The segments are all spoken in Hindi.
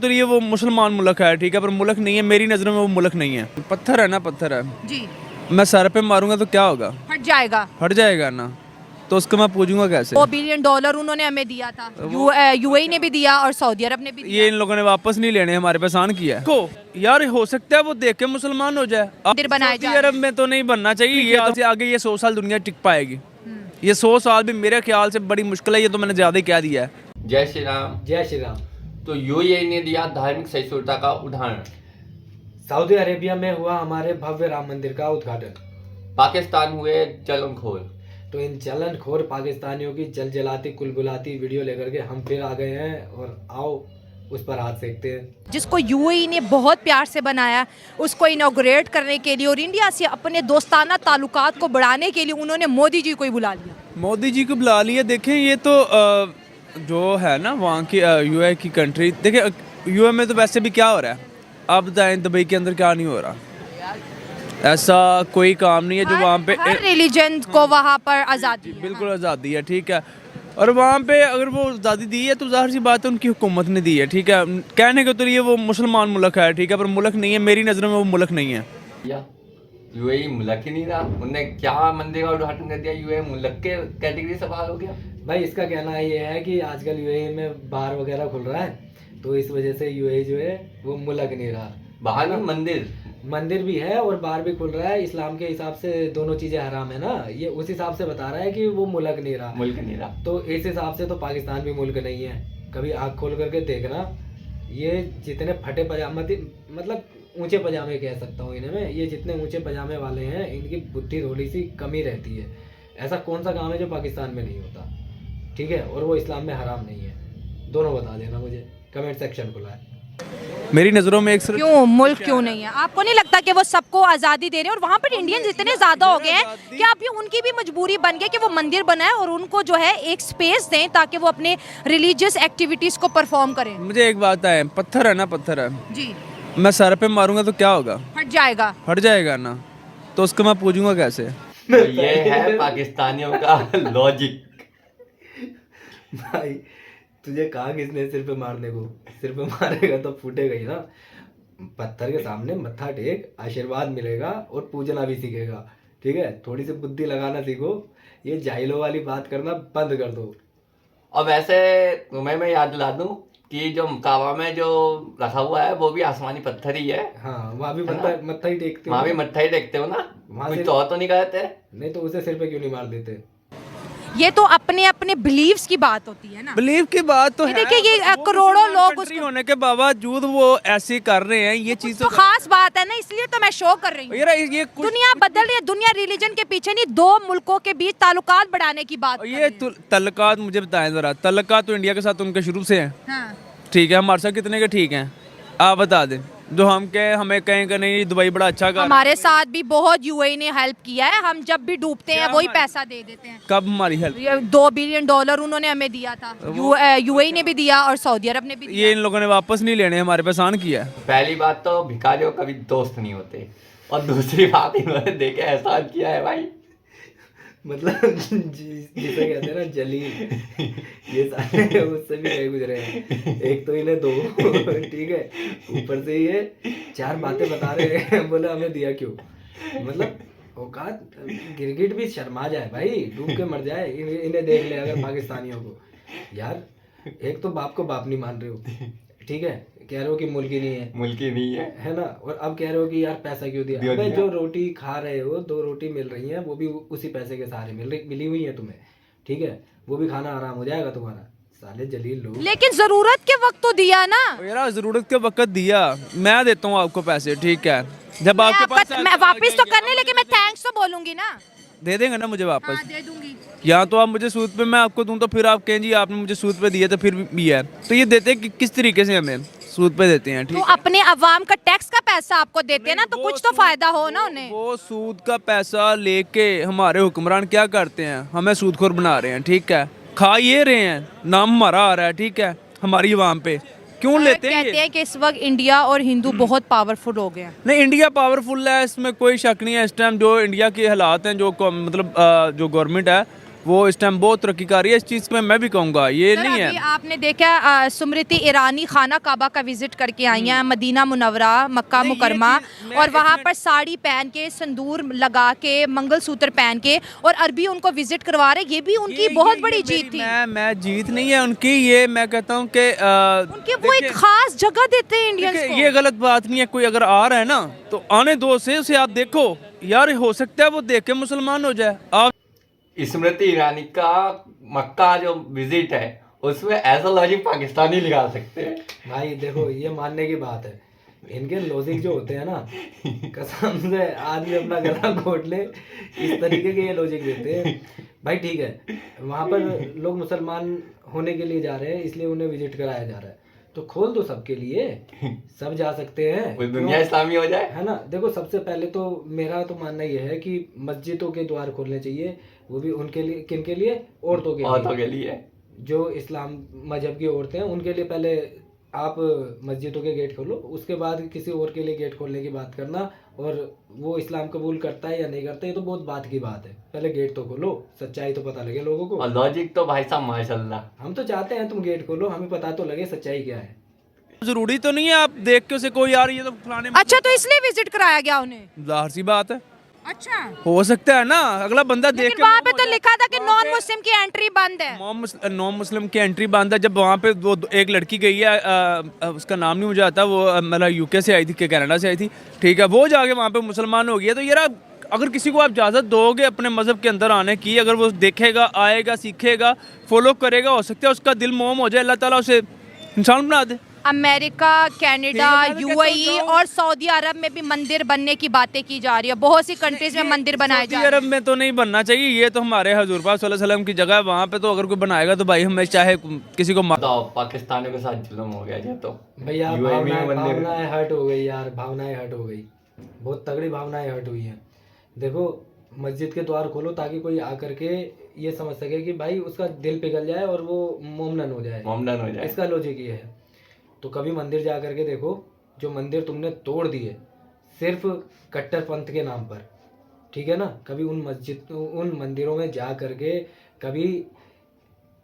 तो ये वो मुसलमान मुल्क है, ठीक है, पर मुल्क नहीं है मेरी नज़रों में, वो मुल्क नहीं है। पत्थर है ना, पत्थर है जी, मैं सर पे मारूंगा तो क्या होगा? हट जाएगा। हट जाएगा ना, तो उसको मैं पूछूंगा कैसे? $2 बिलियन उन्होंने हमें दिया था, यूएई ने भी दिया और सऊदी अरब ने भी दिया। ये इन लोगों ने वापस नहीं लेने, हमारे पे आसान किया है। को यार हो सकता है वो देख के मुसलमान हो जाए। अब मंदिर बनाए सऊदी जा रहे अरब में तो नहीं बनना चाहिए, ये तो आगे ये 100 साल दुनिया टिक पाएगी। ये 100 साल भी मेरे ख्याल से बड़ी मुश्किल है, ये तो मैंने ज्यादा ही कह दिया है। जय श्री राम। जय श्री राम। तो यूएई ने दिया धार्मिक सहिष्णुता का उदाहरण। सऊदी अरेबिया में हुआ हमारे भव्य राम मंदिर का उद्घाटन। पाकिस्तान हुए चलनखोर। तो इन चलनखोर पाकिस्तानियों की जल जलाती कुलबुलाती वीडियो लेकर के हम फिर आ गए हैं और आओ उस पर हाथ सेकते हैं। जिसको यूएई ने बहुत प्यार से बनाया, उसको इनॉग्रेट करने के लिए और इंडिया से अपने दोस्ताना ताल्लुकात को बढ़ाने के लिए उन्होंने मोदी जी को ही बुला लिया। मोदी जी को बुला लिया। देखें ये तो जो है ना वहाँ की यूए की कंट्री, देखें यूए में तो वैसे भी क्या हो रहा है, आप बताएं दुबई के अंदर क्या नहीं हो रहा? ऐसा कोई काम नहीं है जो वहाँ पे हर रिलीजन को वहाँ पर आज़ादी है। बिल्कुल आज़ादी है, ठीक है। और वहाँ पे अगर वो आज़ादी दी है तो ज़ाहिर सी बात है उनकी हुकूमत ने दी है, ठीक है। कहने के तो ये वो मुसलमान मुल्क है, ठीक है, पर मुल्क नहीं है मेरी नज़रों में, वो मुल्क नहीं है। या यूएई मुल्क ही नहीं रहा, उनने क्या मंदिर का उद्घाटन कर दिया, यूएई मुल्क के कैटेगरी से बाहर हो गया। भाई इसका कहना ये है कि आजकल यूएई में बार वगैरह खुल रहा है, तो इस वजह से यूएई जो है वो मुल्क नहीं रहा। बाहर में मंदिर भी है और बार भी खुल रहा है। इस्लाम के हिसाब से दोनों चीजें हराम है ना, ये उस हिसाब से बता रहा है कि वो मुल्क नहीं रहा। तो इस हिसाब से तो पाकिस्तान भी मुल्क नहीं है। कभी आँख खोल करके देखना, ये जितने फटे पजामा मतलब ऊंचे पजामे कह सकता हूँ इन्हें मैं, ये जितने ऊंचे पजामे वाले हैं इनकी बुद्धि थोड़ी सी कमी रहती है। ऐसा कौन सा काम है जो पाकिस्तान में नहीं होता, ठीक है, और वो इस्लाम में हराम नहीं है? दोनों बता देना मुझे, कमेंट सेक्शन खुला है। मेरी नज़रों में एक क्यों मुल्क क्यों नहीं है? आपको नहीं लगता कि वो सबको आज़ादी दे रहे हैं और वहाँ पर इंडियंस इतने ज़्यादा हो गए हैं कि आप ये उनकी भी मजबूरी बन गई कि वो मंदिर बनाए और उनको जो है एक स्पेस दें ताकि वो अपने रिलीजियस एक्टिविटीज़ को परफॉर्म करें। मुझे एक बात है, पत्थर है ना, पत्थर है जी, मैं सर पे मारूंगा तो क्या होगा? हट जाएगा। हट जाएगा ना, तो उसको मैं पूछूंगा कैसे? तो ये है पाकिस्तानियों का लॉजिक। भाई तुझे कहा किसने सिर पे मारने को? सिर पे मारेगा तो फूटेगा ही ना। पत्थर के सामने मत्था टेक, आशीर्वाद मिलेगा और पूजना भी सीखेगा, ठीक है। थोड़ी सी बुद्धि लगाना सीखो, ये जाहिलों वाली बात करना बंद कर दो। और वैसे तुम्हें मैं याद दिला दूं कि जो काबा में जो रखा हुआ है वो भी आसमानी पत्थर ही है। हाँ, वहाँ भी मत्था ही टेकते हो। वहाँ भी मत्था ही टेकते हो ना, वहाँ कुछ से तो नहीं कहते। नहीं तो उसे सिर पे क्यों नहीं मार देते? ये तो अपने अपने बिलीव्स की बात होती है ना। बिलीव की बात तो है, देखिए ये वो करोड़ों मुसलमान लोग कंट्री उसको होने के बावजूद वो ऐसे कर रहे हैं, ये चीज तो खास बात है ना, इसलिए तो मैं शो कर रही हूँ। यार ये कुछ दुनिया बदल रही है, दुनिया रिलीजन के पीछे नहीं, दो मुल्कों के बीच ताल्लुकात बढ़ाने की बात कर ये रहे हैं। तल्लुकात मुझे बताएं जरा। तल्लुकात तो इंडिया के साथ उनके शुरू से हैं, हाँ। ठीक है। हमारे साथ कितने के ठीक हैं आप बता दें, जो हमें कहें कि नहीं दुबई बड़ा अच्छा कर। हमारे साथ भी बहुत यूएई ने हेल्प किया है, हम जब भी डूबते हैं वही पैसा दे देते हैं। कब हमारी हेल्प? $2 बिलियन उन्होंने हमें दिया था, यूएई ने भी दिया और सऊदी अरब ने भी दिया। ये इन लोगों ने वापस नहीं लेने, हमारे पे आसान किया है। पहली बात तो भिखारियों कभी दोस्त नहीं होते, और दूसरी बात इन्होंने देखे एहसान किया है भाई। मतलब जिसे कहते हैं ना जलील, ये सारे उससे भी गए गुजरे हैं। एक तो इन्हें दो, ठीक है, ऊपर से ये 4 बातें बता रहे हैं, बोले हमें दिया क्यों? मतलब औकात, गिरगिट भी शर्मा जाए भाई, डूब के मर जाए। इन्हें देख ले अगर पाकिस्तानियों को। यार एक तो बाप को बाप नहीं मान रहे हो, ठीक है, कह रहे हो कि मुल्क ही नहीं है ना, और अब कह रहे हो कि यार पैसा क्यों दिया? अबे जो रोटी खा रहे हो, 2 रोटी मिल रही हैं, वो भी उसी पैसे के सहारे मिली हुई है तुम्हें, ठीक है, वो भी खाना आराम हो जाएगा तुम्हारा। साले जलील लोग। लेकिन जरूरत के वक्त तो दिया ना। यार जरूरत के वक्त दिया, मैं देता हूँ आपको पैसे, ठीक है, जब आपके पास मैं वापस तो करने, लेकिन मैं थैंक्स तो बोलूंगी ना। दे देंगे ना मुझे वापस? हाँ, दे दूंगी। या तो आप मुझे सूद पे मैं आपको दूं, तो फिर आप कहें जी आपने मुझे सूद पे दिया, तो फिर भी है तो ये देते किस तरीके से हमें सूद पे देते हैं, ठीक तो अपने अवाम का टैक्स का पैसा आपको देते हैं ना, तो कुछ तो फायदा हो ना उन्हें। वो सूद का पैसा लेके हमारे हुक्मरान क्या करते हैं, हमें सूदखोर बना रहे हैं, ठीक है, खा ये रहे हैं, नाम हमारा आ रहा है, ठीक है, हमारी अवाम पे क्यों लेते हैं? कहते हैं कि इस वक्त इंडिया और हिंदू बहुत पावरफुल हो गए हैं। नहीं, इंडिया पावरफुल है, इसमें कोई शक नहीं है। इस टाइम जो इंडिया के हालात हैं, जो मतलब जो गवर्नमेंट है वो इस टाइम बहुत तरक्की कर रही है। इस चीज़ में मैं भी कहूँगा ये सर, नहीं अभी है। आपने देखा स्मृति ईरानी खाना काबा का विजिट करके आई हैं, मदीना मुनव्वरा, मक्का नहीं, ये मुकरमा, चीज़ मैं और वहाँ इसमें- पर साड़ी पहन के, संदूर लगा के, मंगलसूत्र पहन के, और अरबी उनको विजिट करवा रहे। ये भी उनकी बहुत बड़ी जीत थी। मैं जीत नहीं है उनकी, ये मैं कहता हूँ कि उनके वो एक खास जगह देते हैं इंडियंस देखिए, को। ये गलत बात नहीं है। कोई अगर आ रहा है ना तो आने दो उसे आप देखो यार, हो सकता है वो देख के मुसलमान हो जाए। आप स्मृति ईरानी का मक्का जो विजिट है उसमें ऐसा लॉजिक पाकिस्तानी निकाल सकते हैं। भाई देखो, ये मानने की बात है, इनके लॉजिक जो होते हैं ना, कसम से आदमी अपना गला घोट ले, इस तरीके के ये लॉजिक देते हैं। भाई ठीक है, वहाँ पर लोग मुसलमान होने के लिए जा रहे हैं, इसलिए उन्हें विजिट कराया जा रहा है, तो खोल दो सबके लिए, सब जा सकते हैं। कोई दुनिया इस्लामी हो जाए, है ना। देखो, सबसे पहले तो मेरा तो मानना ये है कि मस्जिदों के द्वार खोलने चाहिए, वो भी उनके लिए, किन के लिए? औरतों के लिए। औरतों के लिए जो इस्लाम मजहब की औरतें हैं उनके लिए पहले आप मस्जिदों के गेट खोलो, उसके बाद किसी और के लिए गेट खोलने की बात करना। और वो इस्लाम कबूल करता है या नहीं करता, ये तो बहुत बात की बात है। पहले गेट तो खोलो, सच्चाई तो पता लगे लोगों को। और लॉजिक तो भाई साहब माशाल्लाह। हम तो चाहते हैं तुम गेट खोलो, हमें पता तो लगे सच्चाई क्या है। जरूरी तो नहीं है आप देख के उसे कोई यार ये तो फलाने अच्छा, तो इसलिए विजिट कराया गया उन्हें? जाहिर सी बात है, अच्छा, हो सकता है ना अगला बंदा देख लेकिन के वहाँ पे मोम तो हो लिखा था कि जाए। नॉन मुस्लिम की एंट्री बंद है। नॉन मुस्लिम की एंट्री बंद है। जब वहाँ पे वो एक लड़की गई है, उसका नाम नहीं मुझे आता, वो मतलब यूके से आई थी कि कनाडा से आई थी, ठीक है, वो जाके वहाँ पे मुसलमान हो गया। तो यार अगर किसी को आप इजाज़त दोगे अपने मज़हब के अंदर आने की, अगर वो देखेगा, आएगा, सीखेगा, फॉलो करेगा, हो सकता है उसका दिल मोम हो जाए, अल्लाह ताला उसे इंसान बना दे। अमेरिका, कनाडा, यूएई और सऊदी अरब में भी मंदिर बनने की बातें की जा रही है। बहुत सी कंट्रीज में मंदिर बनाए जा सऊदी रहे अरब में तो नहीं बनना चाहिए, ये तो हमारे हजूर पाक सल्लल्लाहु अलैहि वसल्लम की जगह है। वहाँ पे तो अगर कोई बनाएगा तो भाई हमें चाहे किसी को बताओ, पाकिस्तानियों के साथ जुल्म हो गया ये तो। भैया UAE में मंदिर- भावनाएं हर्ट हो गई यार, भावनाएं हर्ट हो गई, बहुत तगड़ी भावनाएं हर्ट हुई हैं। देखो, मस्जिद के द्वार खोलो ताकि कोई आकर के ये समझ सके कि भाई उसका दिल पिघल जाए और वो मोमडन हो जाए, मोमडन हो जाए। इसका लॉजिक ये है। तो कभी मंदिर जा करके देखो, जो मंदिर तुमने तोड़ दिए सिर्फ कट्टरपंथ के नाम पर, ठीक है ना, कभी उन मंदिरों में जा करके कभी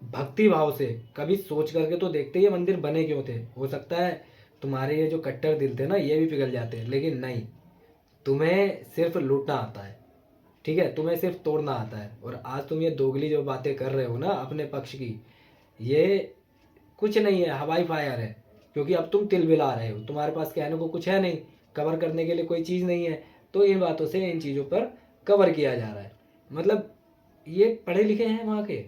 भक्ति भाव से कभी सोच करके तो देखते ये मंदिर बने क्यों थे। हो सकता है तुम्हारे ये जो कट्टर दिल थे ना, ये भी पिघल जाते हैं, लेकिन नहीं, तुम्हें सिर्फ लूटना आता है, ठीक है, तुम्हें सिर्फ तोड़ना आता है। और आज तुम ये दोगली जो बातें कर रहे हो ना अपने पक्ष की, ये कुछ नहीं है, हवाई फायर है। क्योंकि अब तुम तिल बिला रहे हो, तुम्हारे पास कहने को कुछ है नहीं, कवर करने के लिए कोई चीज़ नहीं है, तो इन बातों से इन चीज़ों पर कवर किया जा रहा है। मतलब ये पढ़े लिखे हैं वहाँ के,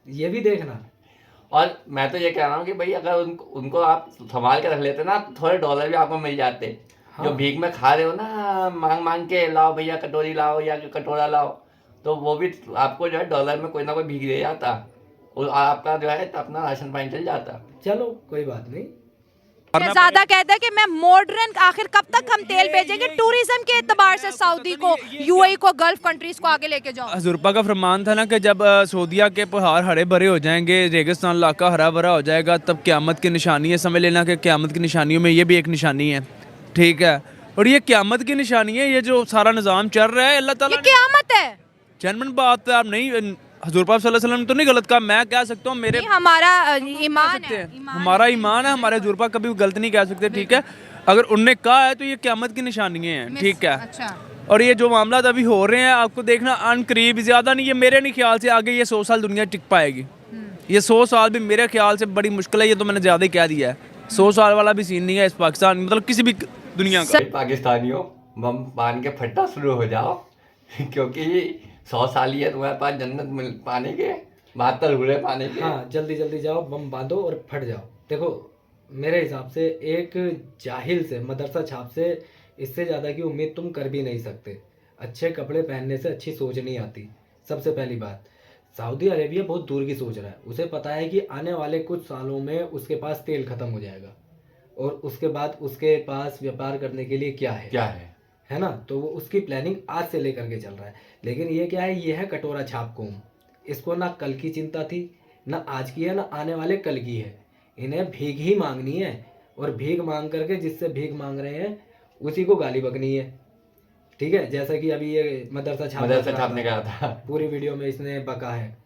ये भी देखना। और मैं तो ये कह रहा हूँ कि भाई अगर उनको आप संभाल के रख लेते ना, तो थोड़े डॉलर भी आपको मिल जाते। हाँ। जो भीख में खा रहे हो ना, मांग मांग के, लाओ भैया कटोरी लाओ या कटोरा लाओ, तो वो भी आपको जो है डॉलर में कोई ना कोई भीख दे जाता, और आपका जो है अपना राशन पानी चल जाता। चलो कोई बात नहीं। ज्यादा कहता है कि मैं मॉडर्न, आखिर कब तक हम तेल भेजेंगे टूरिज्म के एतबार से सऊदी को, यूएई को, गल्फ कंट्रीज को आगे लेके जाओ। हजूरपा का फरमान था ना कि जब सऊदिया के पहाड़ हरे भरे हो जाएंगे, रेगिस्तान इलाका हरा भरा हो जाएगा, तब क़यामत की निशानी है। समझ लेना कि क़यामत की निशानियों में ये भी एक निशानी है, ठीक है। और ये क़यामत की निशानी है, ये जो सारा निज़ाम चल रहा है, अल्लाह ताला ये क़यामत है। चैनमन बात आप नहीं, हजूर पाक सल्लल्लाहु अलैहि वसल्लम तो नहीं गलत कहा, मैं कह सकता हूँ मेरे नहीं, हमारा ईमान है, हमारा ईमान है, हमारे हजूर पाक कभी गलत नहीं कह सकते, ठीक है। अगर उनने कहा है तो ये क़यामत की निशानियाँ हैं, ठीक है। अच्छा, और ये जो मामला अभी हो रहे हैं, आपको देखना अनकरीब, ज़्यादा नहीं, ये मेरे नहीं ख्याल से आगे ये 100 साल दुनिया टिक पाएगी। ये 100 साल भी मेरे ख्याल से बड़ी मुश्किल है, ये तो मैंने ज़्यादा ही कह दिया है। 100 साल वाला भी सीन नहीं है इस पाकिस्तान, मतलब किसी भी दुनिया का। पाकिस्तानियों, बम बांध के फट्टा शुरू हो जाओ, क्योंकि 100 साल ही है तुम्हारे पास जन्नत मिल पाने के, 72 हुए पाने के। हाँ, जल्दी जल्दी जाओ, बम बांधो और फट जाओ। देखो, मेरे हिसाब से एक जाहिल से, मदरसा छाप से इससे ज़्यादा की उम्मीद तुम कर भी नहीं सकते। अच्छे कपड़े पहनने से अच्छी सोच नहीं आती, सबसे पहली बात। सऊदी अरेबिया बहुत दूर की सोच रहा है, उसे पता है कि आने वाले कुछ सालों में उसके पास तेल ख़त्म हो जाएगा, और उसके बाद उसके पास व्यापार करने के लिए क्या है ना। तो वो उसकी प्लानिंग आज से लेकर के चल रहा है। लेकिन ये क्या है, ये है कटोरा छाप कौम। इसको ना कल की चिंता थी, ना आज की है, ना आने वाले कल की है। इन्हें भीख ही मांगनी है, और भीख मांग करके जिससे भीख मांग रहे हैं उसी को गाली बकनी है। ठीक है, जैसा कि अभी ये मदरसा मदरसा छापने छापने गया था। पूरी वीडियो में इसने बका है।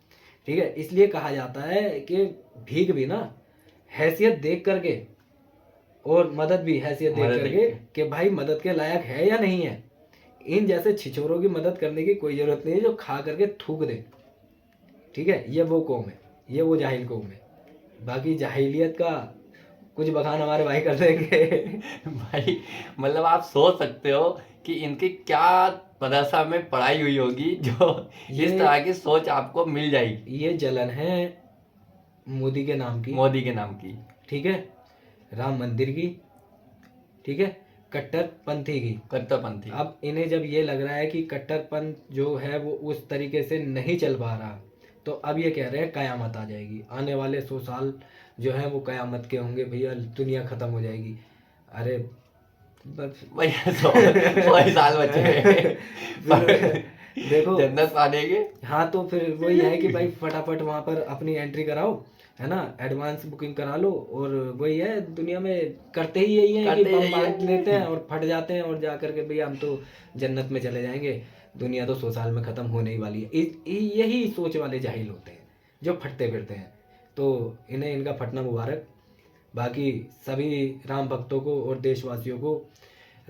ठीक है, इसलिए कहा जाता है कि भीख भी ना हैसियत देख करके, और मदद भी हैसियत देख मदद करके देख कि भाई मदद के लायक है या नहीं है। इन जैसे छिछोरों की मदद करने की कोई जरूरत नहीं है जो खा करके थूक दे। ठीक है, ये वो कौम है, ये वो जाहिल कौम है। बाकी जाहिलियत का कुछ बखान हमारे भाई कर देंगे। भाई मतलब आप सोच सकते हो कि इनकी क्या मदरसा में पढ़ाई हुई होगी जो इस ये- तरह की सोच आपको मिल जाएगी ये जलन है मोदी के नाम की, मोदी के नाम की। ठीक है, राम मंदिर की, ठीक है, कट्टरपंथी की। कट्टरपंथी। अब इन्हें जब ये लग रहा है कि कट्टरपंथ जो है वो उस तरीके से नहीं चल पा रहा, तो अब ये कह रहे हैं कयामत आ जाएगी, आने वाले 100 साल जो है वो कयामत के होंगे भैया, दुनिया खत्म हो जाएगी। अरे बस भैया 100 साल बचे हैं। देखो जन्नत पाने के। हाँ, तो फिर वही है कि भाई फटाफट वहां पर अपनी एंट्री कराओ, है ना, एडवांस बुकिंग करा लो, और वही है दुनिया में करते ही यही है कि करते बम यही है। बांध लेते हैं और फट जाते हैं, और जा करके भैया हम तो जन्नत में चले जाएंगे, दुनिया तो 100 साल में खत्म होने ही वाली है। यही सोच वाले जाहिल होते हैं जो फटते फिरते हैं। तो इन्हें इनका फटना मुबारक। बाकी सभी राम भक्तों को और देशवासियों को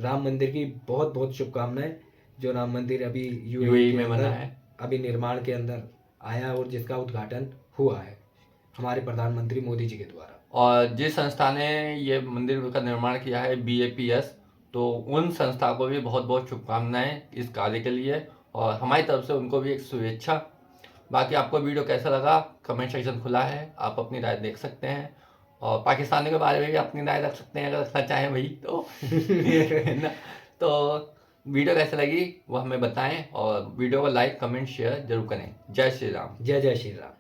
राम मंदिर की बहुत बहुत शुभकामनाएं। जो राम मंदिर अभी यूएई में के बना अंदर है, अभी निर्माण के अंदर आया, और जिसका उद्घाटन हुआ है हमारे प्रधानमंत्री मोदी जी के द्वारा। और जिस संस्था ने ये मंदिर का निर्माण किया है BAPS, तो उन संस्था को भी बहुत बहुत शुभकामनाएं इस कार्य के लिए, और हमारी तरफ से उनको भी एक शुभेच्छा। बाकी आपको वीडियो कैसा लगा कमेंट सेक्शन खुला है, आप अपनी राय देख सकते हैं, और पाकिस्तानी के बारे में भी अपनी राय रख सकते हैं अगर रखना चाहें भाई तो। है ना? तो वीडियो कैसे लगी वो हमें बताएं, और वीडियो को लाइक कमेंट शेयर जरूर करें। जय श्री राम। जय जय श्री राम।